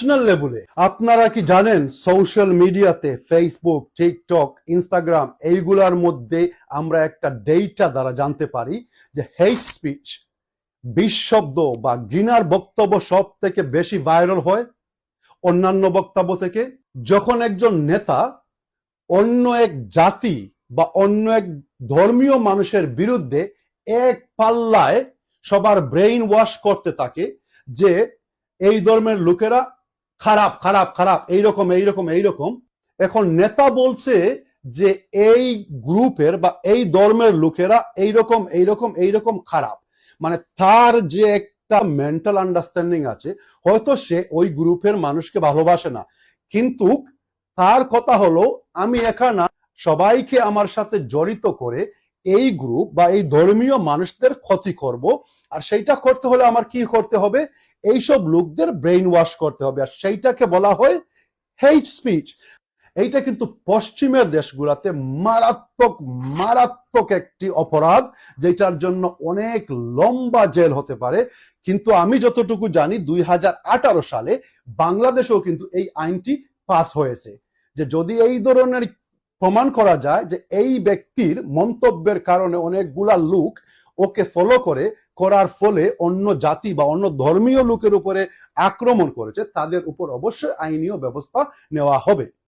National লেভেলে আপনারা কি জানেন সোশ্যাল মিডিয়াতে ফেসবুক, টিকটক, ইনস্টাগ্রাম এইগুলার মধ্যে আমরা একটা ডেটা দ্বারা জানতে পারি যে হেট স্পিচ, বিশব্দ বা ঘৃণার বক্তব্য সব থেকে বেশি ভাইরাল হয় অন্যান্য বক্তব্য থেকে। যখন একজন নেতা অন্য এক জাতি বা অন্য এক ধর্মীয় মানুষের বিরুদ্ধে এক পাল্লায় সবার ব্রেইন ওয়াশ করতে থাকে যে এই ধর্মের লোকেরা খারাপ খারাপ খারাপ, এইরকম এইরকম এইরকম, এখন নেতা বলছে যে এই গ্রুপের বা এই ধর্মের লোকেরা এইরকম এইরকম এইরকম খারাপ, মানে তার যে একটা মেন্টাল আন্ডারস্ট্যান্ডিং আছে, হয়তো সে ওই গ্রুপের মানুষকে ভালোবাসে না, কিন্তু তার কথা হলো আমি এখানে সবাইকে আমার সাথে জড়িত করে এই গ্রুপ বা এই ধর্মীয় মানুষদের ক্ষতি করব, আর সেইটা করতে হলে আমার কি করতে হবে, এইসব লোকদের ব্রেইন ওয়াশ করতে হবে, আর সেইটাকে বলা হয় হেট স্পিচ। এইটা কিন্তু পশ্চিমের দেশগুলোতে মারাত্মক মারাত্মক একটি অপরাধ, যেটার জন্য অনেক লম্বা জেল হতে পারে। কিন্তু আমি যতটুকু জানি 2018 সালে বাংলাদেশেও কিন্তু এই আইনটি পাস হয়েছে, যে যদি এই ধরনের প্রমাণ করা যায় যে এই ব্যক্তির মন্তব্যের কারণে অনেকগুলা লোক ওকে ফলো করার ফলে অন্য জাতি বা অন্য ধর্মীয় লোকের উপরে আক্রমণ করেছে, তাদের উপর অবশ্যই আইনীয় ব্যবস্থা নেওয়া হবে।